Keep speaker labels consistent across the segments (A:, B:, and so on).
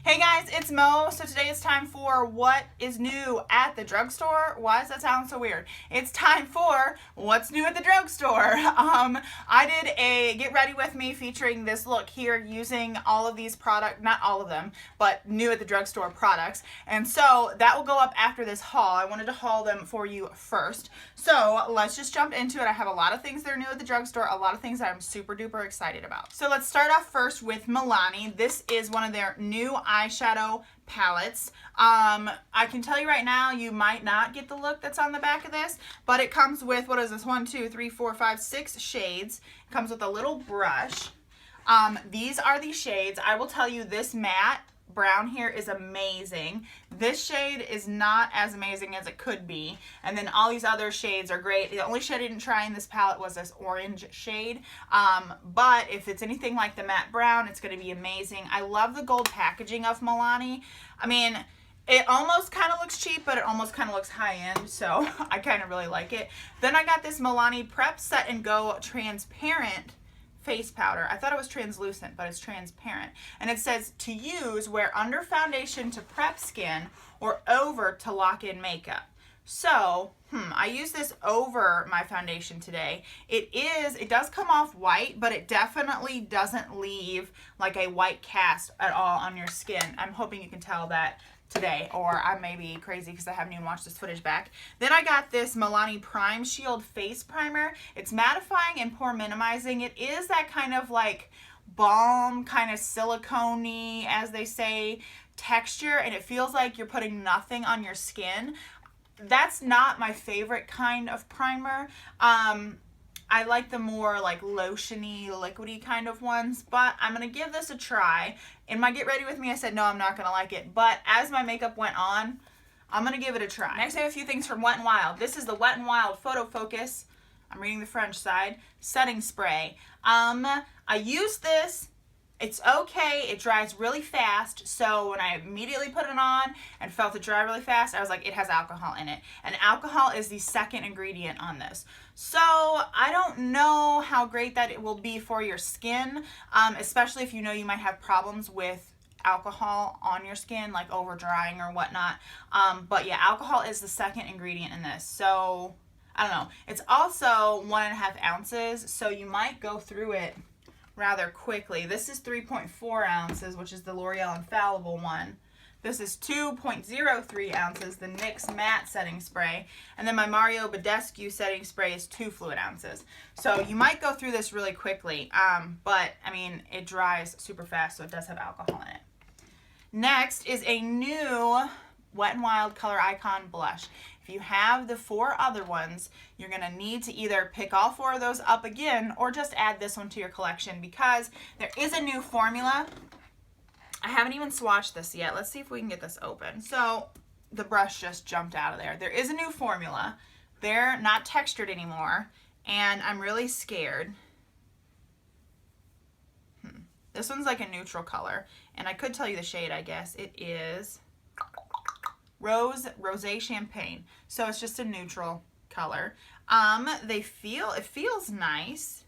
A: Hey guys, it's Mo. So today it's time for what is new at the drugstore. Why does that sound so weird? It's time for what's new at the drugstore. I did a get ready with me featuring this look here using all of these products, not all of them, but new at the drugstore products. And so that will go up after this haul. I wanted to haul them for you first. So let's just jump into it. I have a lot of things that are new at the drugstore, a lot of things that I'm super duper excited about. So let's start off first with Milani. This is one of their new eyeshadow palettes. I can tell you right now, you might not get the look that's on the back of this, but it comes with, what is this, 1, 2, 3, 4, 5, 6 shades. It comes with a little brush. These are the shades. I will tell you, this matte brown here is amazing. This shade is not as amazing as it could be, and then all these other shades are great. The only shade I didn't try in this palette was this orange shade, but if it's anything like the matte brown, it's going to be amazing. I love the gold packaging of Milani. I mean, it almost kind of looks cheap, but it almost kind of looks high-end, so I kind of really like it. Then I got this Milani Prep Set and Go transparent face powder. I thought it was translucent, but it's transparent. And it says to use, wear under foundation to prep skin or over to lock in makeup. So, I use this over my foundation today. It does come off white, but it definitely doesn't leave like a white cast at all on your skin. I'm hoping you can tell that today, or I may be crazy because I haven't even watched this footage back. Then I got this Milani Prime Shield Face Primer. It's mattifying and pore minimizing. It is that kind of like balm, kind of silicone-y, as they say, texture, and it feels like you're putting nothing on your skin. That's not my favorite kind of primer. I like the more like lotiony, liquidy kind of ones, but I'm going to give this a try. In my Get Ready With Me, I said, no, I'm not going to like it. But as my makeup went on, I'm going to give it a try. Next, I have a few things from Wet n Wild. This is the Wet n Wild Photo Focus. I'm reading the French side. Setting spray. I used this. It's okay. It dries really fast. So when I immediately put it on and felt it dry really fast, I was like, it has alcohol in it. And alcohol is the second ingredient on this. So I don't know how great that it will be for your skin, especially if you know you might have problems with alcohol on your skin, like over drying or whatnot. But yeah, alcohol is the second ingredient in this. So I don't know. It's also 1.5 ounces. So you might go through it rather quickly. This is 3.4 ounces, which is the L'Oreal Infallible one. This is 2.03 ounces, the NYX Matte Setting Spray. And then my Mario Badescu Setting Spray is 2 fluid ounces. So you might go through this really quickly, but I mean, it dries super fast, so it does have alcohol in it. Next is a new Wet n Wild Color Icon Blush. If you have the 4 other ones, you're going to need to either pick all 4 of those up again or just add this one to your collection because there is a new formula. I haven't even swatched this yet. Let's see if we can get this open. So the brush just jumped out of there. There is a new formula. They're not textured anymore, and I'm really scared. This one's like a neutral color, and I could tell you the shade, I guess. It is Rosé Champagne. So it's just a neutral color. It feels nice.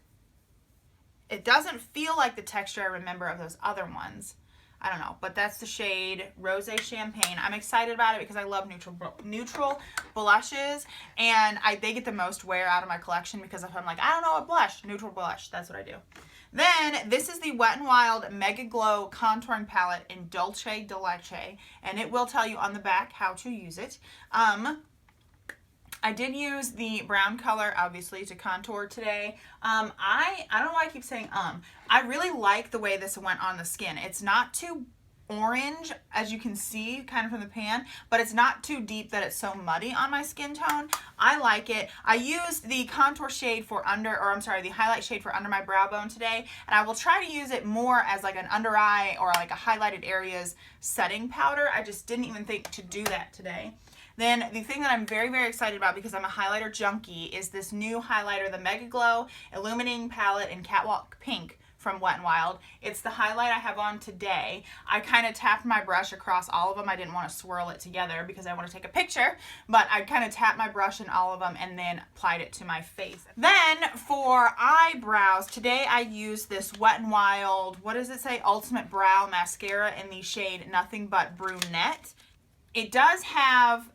A: It doesn't feel like the texture I remember of those other ones. I don't know, but that's the shade Rosé Champagne. I'm excited about it because I love neutral blushes, and they get the most wear out of my collection because if I'm like, I don't know what blush, neutral blush, that's what I do. Then this is the Wet n Wild Mega Glow Contouring Palette in Dolce de Leche, and it will tell you on the back how to use it. I did use the brown color, obviously, to contour today. I don't know why I keep saying I really like the way this went on the skin. It's not too orange, as you can see kind of from the pan, but it's not too deep that it's so muddy on my skin tone. I like it. I used the contour shade for the highlight shade for under my brow bone today, and I will try to use it more as like an under eye or like a highlighted areas setting powder. I just didn't even think to do that today. Then the thing that I'm very, very excited about because I'm a highlighter junkie is this new highlighter, the Mega Glow Illuminating Palette in Catwalk Pink from Wet n Wild. It's the highlight I have on today. I kind of tapped my brush across all of them. I didn't want to swirl it together because I want to take a picture, but I kind of tapped my brush in all of them and then applied it to my face. Then for eyebrows, today I used this Wet n Wild, what does it say? Ultimate Brow Mascara in the shade Nothing But Brunette. It does have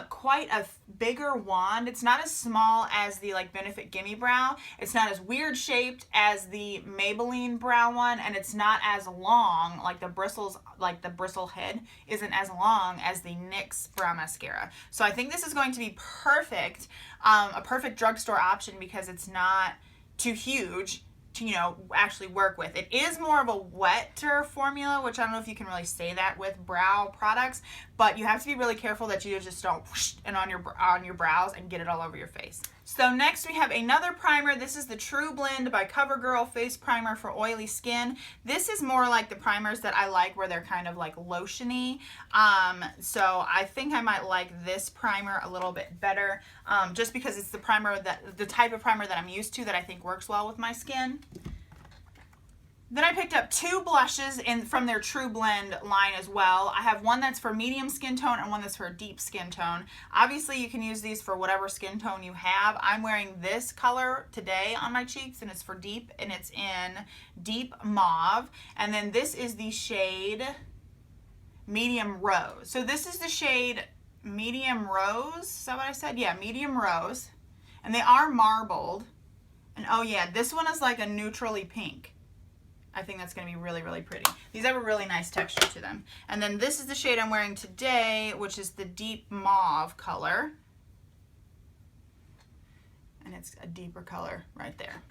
A: quite a bigger wand. It's not as small as the like Benefit Gimme Brow. It's not as weird shaped as the Maybelline brow one, and it's not as long, like the bristles, like the bristle head isn't as long as the NYX brow mascara. So I think this is going to be perfect, a perfect drugstore option because it's not too huge to, you know, actually work with. It is more of a wetter formula, which I don't know if you can really say that with brow products, but you have to be really careful that you just don't whoosh and on your brows and get it all over your face. So next we have another primer. This is the True Blend by CoverGirl Face Primer for Oily Skin. This is more like the primers that I like where they're kind of like lotiony. So I think I might like this primer a little bit better, just because it's the primer that, the type of primer that I'm used to that I think works well with my skin. Then I picked up two blushes from their True Blend line as well. I have one that's for medium skin tone and one that's for deep skin tone. Obviously, you can use these for whatever skin tone you have. I'm wearing this color today on my cheeks, and it's for deep, and it's in Deep Mauve. And then this is the shade Medium Rose. So this is the shade Medium Rose. Is that what I said? Yeah, Medium Rose. And they are marbled. And oh yeah, this one is like a neutrally pink. I think that's going to be really, really pretty. These have a really nice texture to them. And then this is the shade I'm wearing today, which is the Deep Mauve color. And it's a deeper color right there.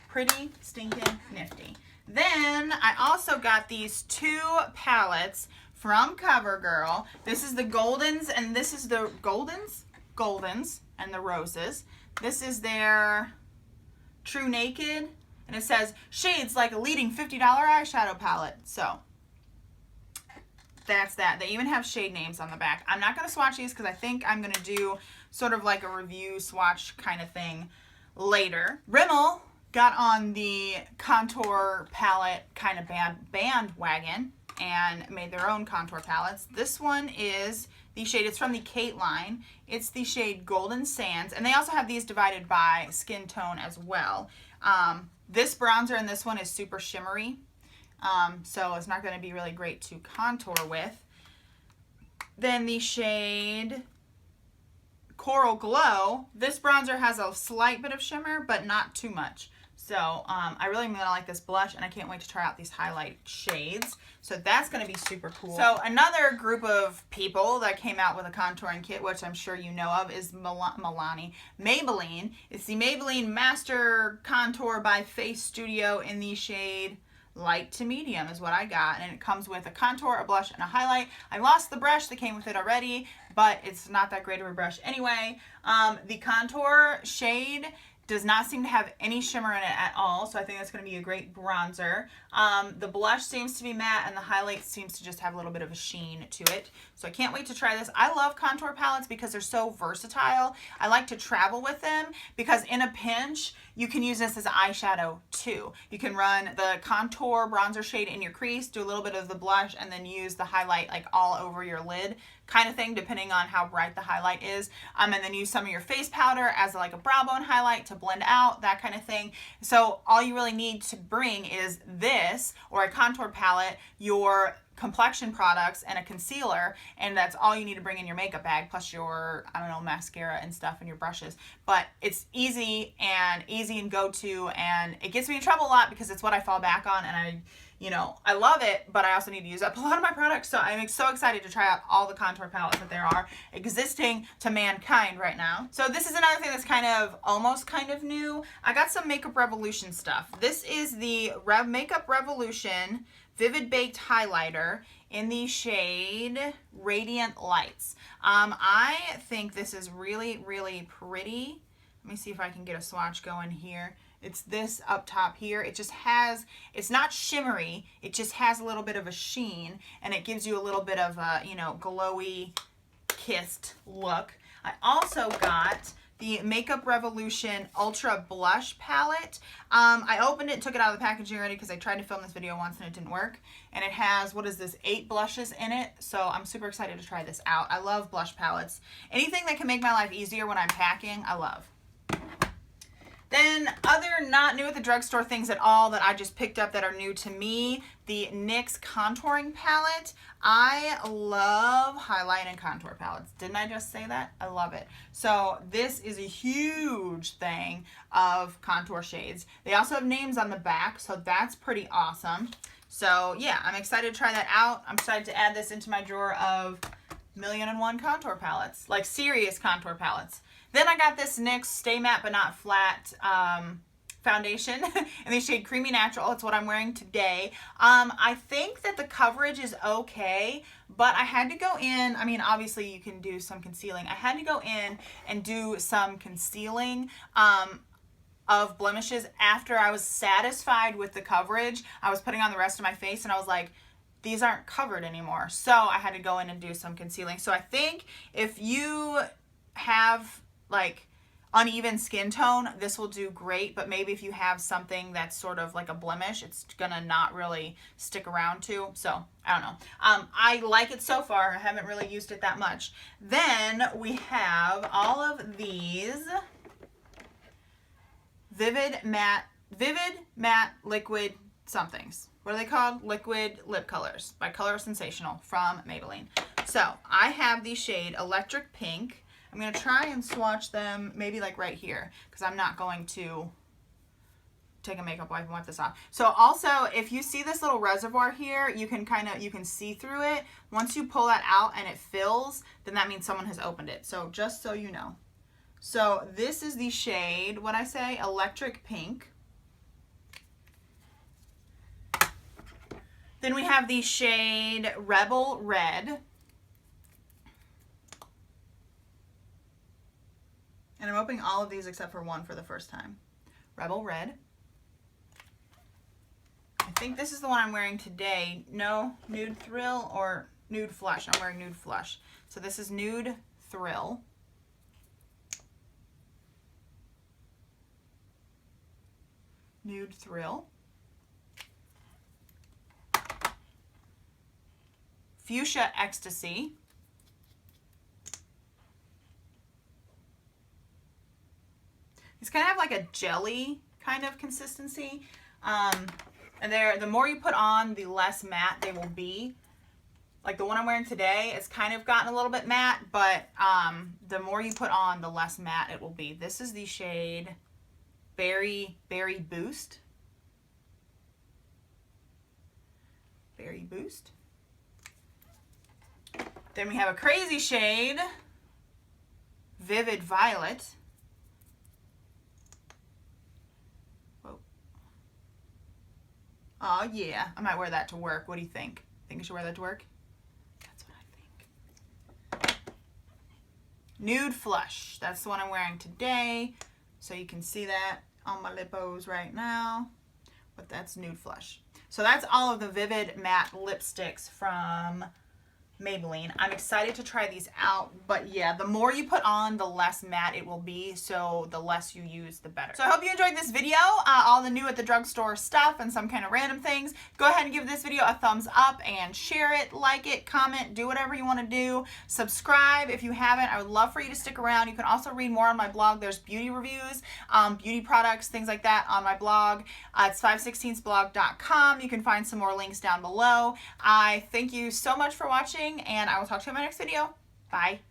A: Pretty, stinking, nifty. Then I also got these two palettes from CoverGirl. This is the Goldens, and this is the Goldens and the Roses. This is their True Naked. And it says, shades like a leading $50 eyeshadow palette. So, that's that. They even have shade names on the back. I'm not going to swatch these because I think I'm going to do sort of like a review swatch kind of thing later. Rimmel got on the contour palette kind of bandwagon and made their own contour palettes. This one is the shade, it's from the Kate line. It's the shade Golden Sands. And they also have these divided by skin tone as well. This bronzer in this one is super shimmery, so it's not going to be really great to contour with. Then the shade Coral Glow. This bronzer has a slight bit of shimmer, but not too much. So I really am going to like this blush, and I can't wait to try out these highlight shades. So that's going to be super cool. So another group of people that came out with a contouring kit, which I'm sure you know of, is Milani. Maybelline. It's the Maybelline Master Contour by Face Studio in the shade Light to Medium is what I got. And it comes with a contour, a blush, and a highlight. I lost the brush that came with it already, but it's not that great of a brush anyway. The contour shade does not seem to have any shimmer in it at all, so I think that's going to be a great bronzer. The blush seems to be matte, and the highlight seems to just have a little bit of a sheen to it. So I can't wait to try this. I love contour palettes because they're so versatile. I like to travel with them because in a pinch, you can use this as eyeshadow too. You can run the contour bronzer shade in your crease, do a little bit of the blush, and then use the highlight like all over your lid kind of thing, depending on how bright the highlight is. And then use some of your face powder as like a brow bone highlight to blend out, that kind of thing. So all you really need to bring is this or a contour palette, your complexion products, and a concealer, and that's all you need to bring in your makeup bag, plus your, I don't know, mascara and stuff and your brushes. But it's easy and go-to, and it gets me in trouble a lot because it's what I fall back on, and I love it, but I also need to use up a lot of my products, so I'm so excited to try out all the contour palettes that there are existing to mankind right now. So this is another thing that's almost kind of new. I got some Makeup Revolution stuff. This is the Makeup Revolution Vivid Baked Highlighter in the shade Radiant Lights. I think this is really, really pretty. Let me see if I can get a swatch going here. It's this up top here. It just has, it's not shimmery, it just has a little bit of a sheen, and it gives you a little bit of a, glowy, kissed look. I also got the Makeup Revolution Ultra Blush Palette. I opened it, took it out of the packaging already because I tried to film this video once and it didn't work. And it has, what is this, 8 blushes in it. So I'm super excited to try this out. I love blush palettes. Anything that can make my life easier when I'm packing, I love. Then other not new at the drugstore things at all that I just picked up that are new to me, the NYX contouring palette. I love highlight and contour palettes. Didn't I just say that? I love it. So this is a huge thing of contour shades. They also have names on the back, so that's pretty awesome. So yeah, I'm excited to try that out. I'm excited to add this into my drawer of 1,000,001 contour palettes, like serious contour palettes. Then I got this NYX Stay Matte But Not Flat foundation in the shade Creamy Natural. It's what I'm wearing today. I think that the coverage is okay, but I had to go in. I mean, obviously you can do some concealing. I had to go in and do some concealing of blemishes after I was satisfied with the coverage. I was putting on the rest of my face and I was like, these aren't covered anymore. So I had to go in and do some concealing. So I think if you have like uneven skin tone, this will do great, but maybe if you have something that's sort of like a blemish, it's gonna not really stick around too. So I don't know. I like it so far. I haven't really used it that much. Then we have all of these Vivid Matte Liquid somethings. What are they called? Liquid lip colors by Color Sensational from Maybelline. So I have the shade Electric Pink. I'm going to try and swatch them maybe like right here because I'm not going to take a makeup wipe and wipe this off. So also, if you see this little reservoir here, you can see through it. Once you pull that out and it fills, then that means someone has opened it. So just so you know. So this is the shade, what'd I say? Electric Pink. Then we have the shade Rebel Red. And I'm opening all of these except for one for the first time. Rebel Red. I think this is the one I'm wearing today. No, Nude Thrill or Nude Flush. I'm wearing Nude Flush. So this is Nude Thrill. Nude Thrill. Fuchsia Ecstasy. These kind of have like a jelly kind of consistency. And the more you put on, the less matte they will be. Like the one I'm wearing today, it's kind of gotten a little bit matte, but the more you put on, the less matte it will be. This is the shade Berry Boost. Berry Boost. Then we have a crazy shade, Vivid Violet. Oh yeah, I might wear that to work. What do you think? Think I should wear that to work? That's what I think. Nude Flush. That's the one I'm wearing today. So you can see that on my lippos right now. But that's Nude Flush. So that's all of the Vivid Matte lipsticks from Maybelline. I'm excited to try these out, but yeah, the more you put on, the less matte it will be, so the less you use, the better. So I hope you enjoyed this video, all the new at the drugstore stuff and some kind of random things. Go ahead and give this video a thumbs up and share it, like it, comment, do whatever you want to do. Subscribe if you haven't. I would love for you to stick around. You can also read more on my blog. There's beauty reviews, beauty products, things like that on my blog. It's 516thblog.com. You can find some more links down below. I thank you so much for watching, and I will talk to you in my next video. Bye.